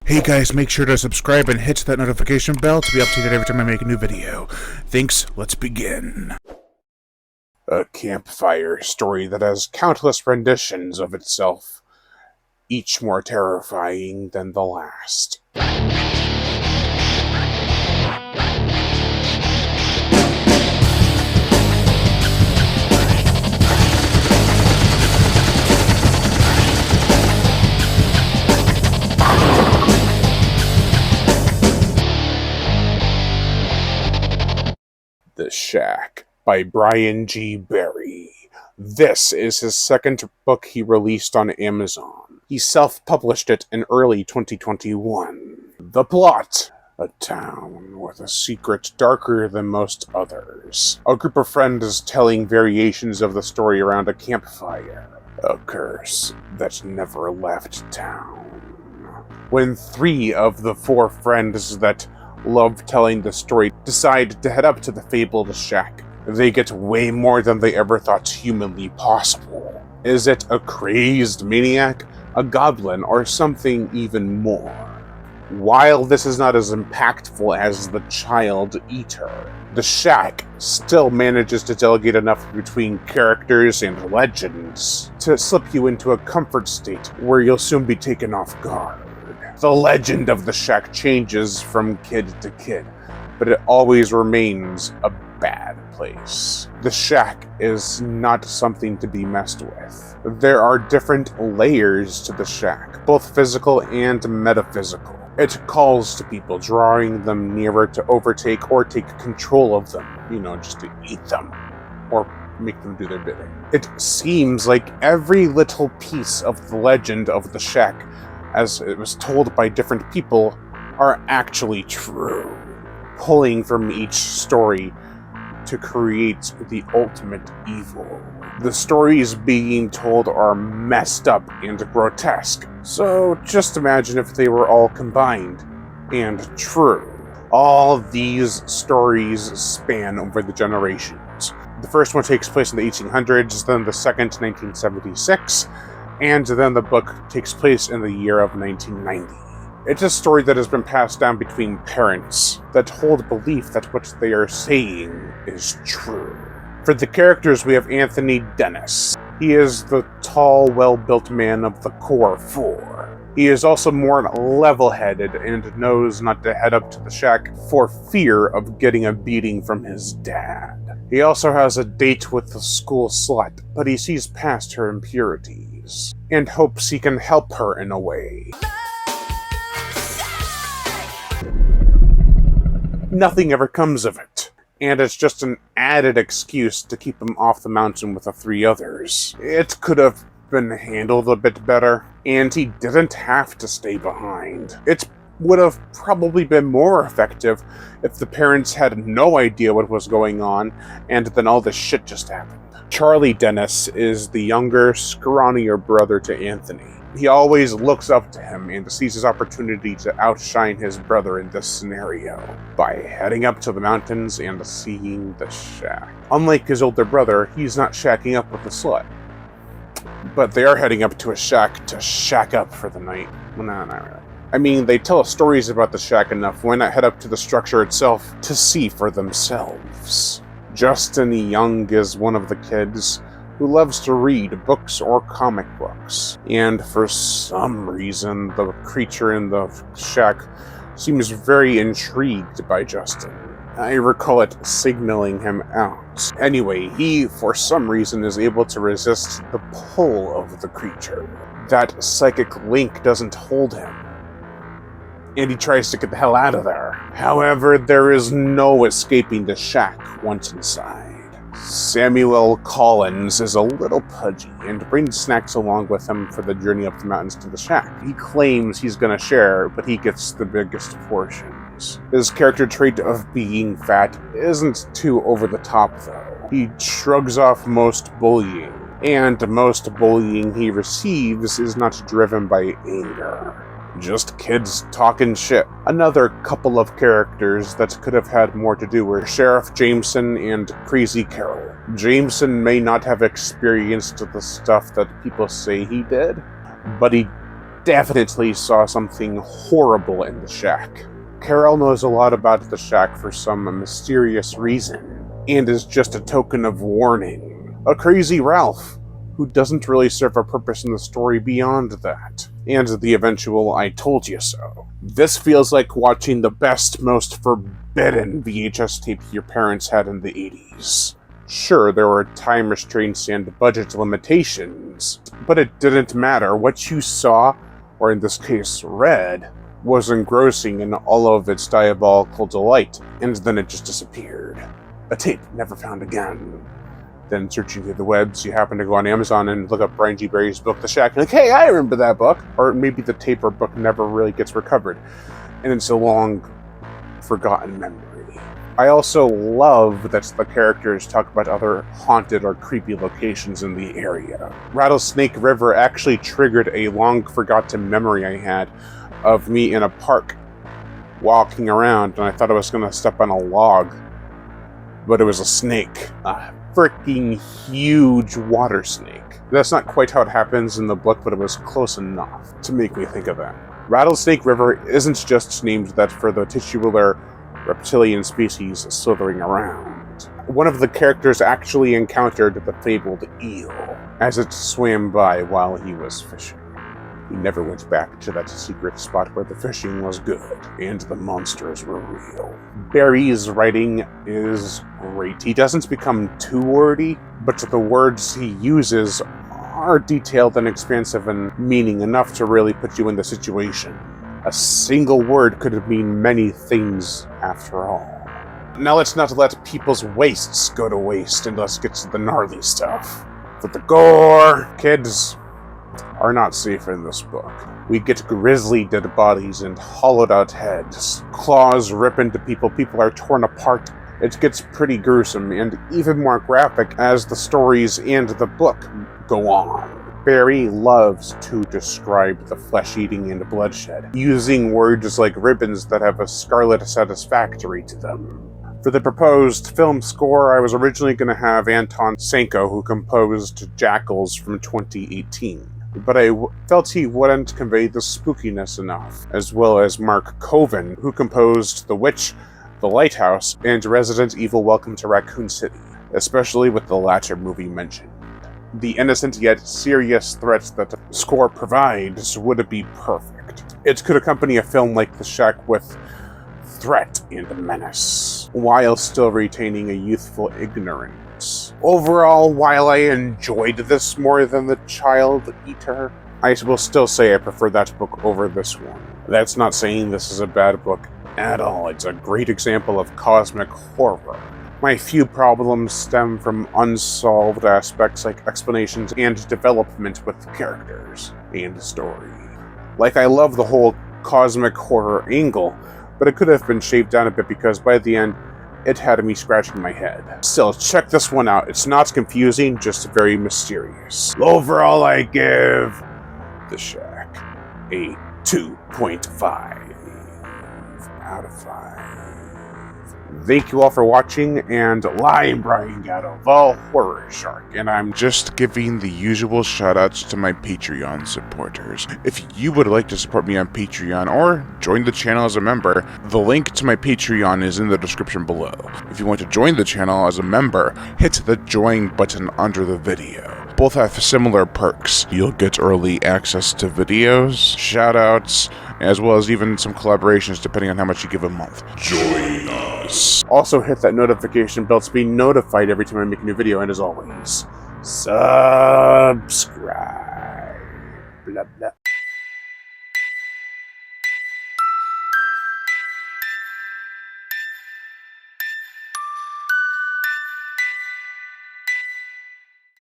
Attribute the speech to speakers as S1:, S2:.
S1: Hey guys, make sure to subscribe and hit that notification bell to be updated every time I make a new video. Thanks, let's begin. A campfire story that has countless renditions of itself, each more terrifying than the last. The Shack by Brian G. Berry. This is his second book he released on Amazon. He self-published it in early 2021. The plot: a town with a secret darker than most others. A group of friends telling variations of the story around a campfire. A curse that never left town. When 3 of the 4 friends that love telling the story decide to head up to the fabled shack, they get way more than they ever thought humanly possible. Is it a crazed maniac, a goblin, or something even more? While this is not as impactful as The Child Eater, The Shack still manages to delegate enough between characters and legends to slip you into a comfort state where you'll soon be taken off guard. The legend of the Shack changes from kid to kid, but it always remains a bad place. The Shack is not something to be messed with. There are different layers to the Shack, both physical and metaphysical. It calls to people, drawing them nearer to overtake or take control of them, just to eat them, or make them do their bidding. It seems like every little piece of the legend of the Shack, as it was told by different people, are actually true, pulling from each story to create the ultimate evil. The stories being told are messed up and grotesque, so just imagine if they were all combined and true. All these stories span over the generations. The first one takes place in the 1800s, then the second 1976, and then the book takes place in the year of 1990. It's a story that has been passed down between parents that hold belief that what they are saying is true. For the characters, we have Anthony Dennis. He is the tall, well-built man of the core 4. He is also more level-headed and knows not to head up to the shack for fear of getting a beating from his dad. He also has a date with the school slut, but he sees past her impurities and hopes he can help her in a way. Nothing ever comes of it, and it's just an added excuse to keep him off the mountain with the 3 others. It could have been handled a bit better, and he didn't have to stay behind. It would have probably been more effective if the parents had no idea what was going on, and then all this shit just happened. Charlie Dennis is the younger, scrawnier brother to Anthony. He always looks up to him and sees his opportunity to outshine his brother in this scenario by heading up to the mountains and seeing the shack. Unlike his older brother, he's not shacking up with the slut. But they are heading up to a shack to shack up for the night. Well, no, not really. I mean, they tell us stories about the shack enough. Why not head up to the structure itself to see for themselves? Justin Young is one of the kids who loves to read books or comic books. And for some reason, the creature in the shack seems very intrigued by Justin. I recall it signaling him out. Anyway, he, for some reason, is able to resist the pull of the creature. That psychic link doesn't hold him, and he tries to get the hell out of there. However, there is no escaping the shack once inside. Samuel Collins is a little pudgy and brings snacks along with him for the journey up the mountains to the shack. He claims he's gonna share, but he gets the biggest portions. His character trait of being fat isn't too over the top though. He shrugs off most bullying, and most bullying he receives is not driven by anger. Just kids talking shit. Another couple of characters that could have had more to do were Sheriff Jameson and Crazy Carol. Jameson may not have experienced the stuff that people say he did, but he definitely saw something horrible in the shack. Carol knows a lot about the shack for some mysterious reason, and is just a token of warning. A crazy Ralph, who doesn't really serve a purpose in the story beyond that, and the eventual I told you so. This feels like watching the best, most forbidden VHS tape your parents had in the 80s. Sure, there were time restraints and budget limitations, but it didn't matter. What you saw, or in this case read, was engrossing in all of its diabolical delight, and then it just disappeared. A tape never found again. Then searching through the webs, you happen to go on Amazon and look up Brian G. Berry's book, The Shack, and like, hey, I remember that book! Or maybe the tape or book never really gets recovered, and it's a long, forgotten memory. I also love that the characters talk about other haunted or creepy locations in the area. Rattlesnake River actually triggered a long-forgotten memory I had of me in a park, walking around, and I thought I was going to step on a log, but it was a snake. A freaking huge water snake. That's not quite how it happens in the book, but it was close enough to make me think of that. Rattlesnake River isn't just named that for the titular reptilian species slithering around. One of the characters actually encountered the fabled eel as it swam by while he was fishing. He never went back to that secret spot where the fishing was good and the monsters were real. Berry's writing is great. He doesn't become too wordy, but the words he uses are detailed and expansive and meaning enough to really put you in the situation. A single word could mean many things after all. Now let's not let people's wastes go to waste, and let's get to the gnarly stuff. For the gore, kids are not safe in this book. We get grisly dead bodies and hollowed out heads. Claws rip into people, people are torn apart. It gets pretty gruesome and even more graphic as the stories and the book go on. Berry loves to describe the flesh-eating and bloodshed, using words like ribbons that have a scarlet satisfactory to them. For the proposed film score, I was originally going to have Anton Sanko, who composed Jackals from 2018. But I felt he wouldn't convey the spookiness enough, as well as Mark Coven, who composed The Witch, The Lighthouse, and Resident Evil Welcome to Raccoon City, especially with the latter movie mentioned. The innocent yet serious threats that the score provides would be perfect. It could accompany a film like The Shack with threat and menace, while still retaining a youthful ignorance. Overall, while I enjoyed this more than The Child Eater, I will still say I prefer that book over this one. That's not saying this is a bad book at all. It's a great example of cosmic horror. My few problems stem from unsolved aspects like explanations and development with characters and story. Like, I love the whole cosmic horror angle, but it could have been shaved down a bit because by the end, it had me scratching my head. Still, check this one out. It's not confusing, just very mysterious. Overall, I give The Shack a 2.5 out of 5. Thank you all for watching, and I'm Brian Gatto, the Horror Shark, and I'm just giving the usual shoutouts to my Patreon supporters. If you would like to support me on Patreon or join the channel as a member, the link to my Patreon is in the description below. If you want to join the channel as a member, hit the join button under the video. Both have similar perks. You'll get early access to videos, shoutouts, as well as even some collaborations depending on how much you give a month. Join us! Also hit that notification bell to be notified every time I make a new video, and as always, subscribe. Blah, blah.